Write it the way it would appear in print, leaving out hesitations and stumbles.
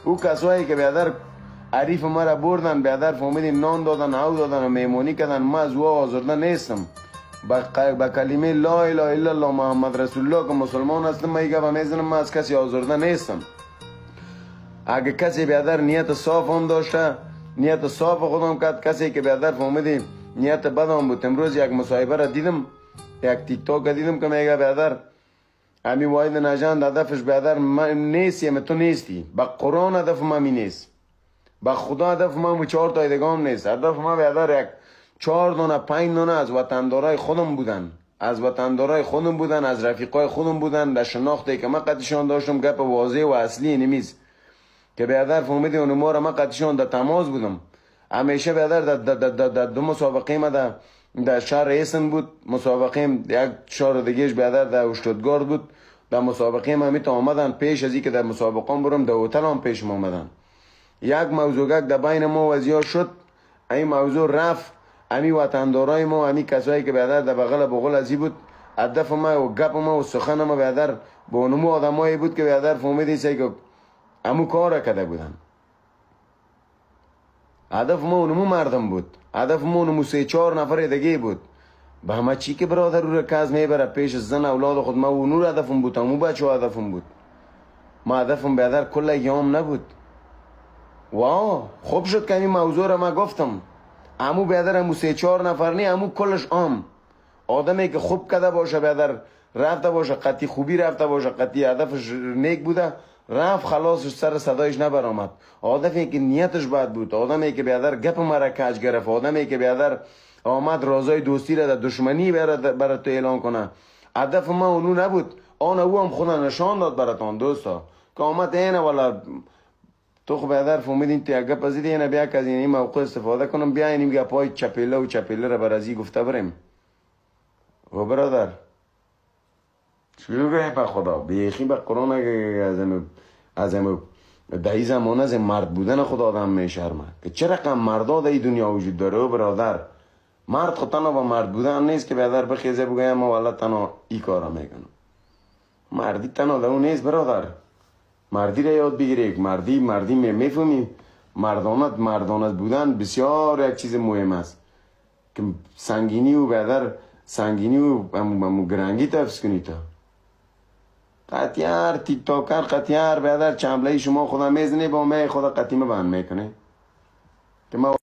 او کسایی که بیادر عریف مرا بردن بیادر فهمیدین نان دادن او دادن و میمونی کردن. ما از او آزرده نیستم. با کلمه لا اله الا الله محمد رسول الله که مسلمان هستم من گپ میزنم. من از کسی آزرده نیستم. اگه کسی بیادر نیت صاف هم داشته نیت صاف خودم کرد. کسی که بیادر فهمیدین نیت بدم بود. امروز یک مصاحبه را دیدم یک تیک تاک دیدم که میگه بیادر امی واحد نژند هدفش بیادر نیستی تو نیستی. با قرآن هدف ما می نیست. با خدا هدف ما 4 تا دیگام نیست. هدف ما بیادر یک 4 دانه 5 دانه از وطندارای خودم بودن. از وطندارای خودم بودن. از رفیقای خودم بودن. در شناختی که من قدشان داشتم گپ واضح و اصلی نمیز که بیادر فهمیدی اون ما را من قدشان در تماس بودم. همیشه بیادر در 2 مسابقه ما در شهر ایسن بود. مسابقه یک شهر دیگهش بیادر در اشتودگارد بود. در مسابقه ما میت آمدن پیش از که در مسابقه برم در هتل هم پیش ما آمدن. یک موضوع در بین ما وزیا شد. این موضوع رفت. امی وطندارای ما امی کسایی که بیادر در بغل ازی بود. هدف ما و گپ ما و سخن ما بیادر به اونمو آدمایی بود که بیادر فهمیدی که امو کار کرده بودن. هدف ما اونمو مردم بود. هدف ما اونمو 3-4 نفر دیگه بود. به همه چی که برادر رو رکاز میبره پیش زن اولاد خود. ما اونور هدفم بود. امو بچه هدفم بود. ما هدفم بیادر کل ایام نبود. واو خوب شد که این موضوع را ما گفتم. امو بیادر امو 3-4 نفر نی امو کلش آدمی که خوب کده باشه بیادر رفته باشه قطعی خوبی رفته باشه قطعی هدفش نیک بوده رفت خلاصش سر صدایش نبرآمد. آدمی که نیتش بد بود. آدمی که بیادر گپ مرا کج گرفت. آدمی که بیادر آمد رازای دوستی را در دشمنی برای تو اعلان کنه. هدف ما اونو نبود. آن او هم خدا نشان داد براتون دوستا که آمد اینه والا تو خب بیادر فهمیدین تو یک گپ از اینه بیا که از این موقع استفاده کنم بیا این گپای چپیله و چپیله را برازی گفته بریم. و برادر چیو به خدا بیخی به قرآن از دهی زمان از مرد بودن خدا آدم میشرمه که چه رقم مردا در دنیا وجود داره. و برادر مرد خود تنها با مرد بودن نیست که بیادر بخیزه بگویم ما والا تنها ای کارا میکنم. مردی تنها در اون نیست برادر. مردی را یاد بگیری. مردی میفهمی مردانت بودن بسیار یک چیز مهم است که سنگینی و بیادر سنگینی و گرنگی تفس کنی تا قطیار تیک تاکر قطیار بیادر چمله شما خدا میزنه با می خدا قطیمه بند میکنه که ما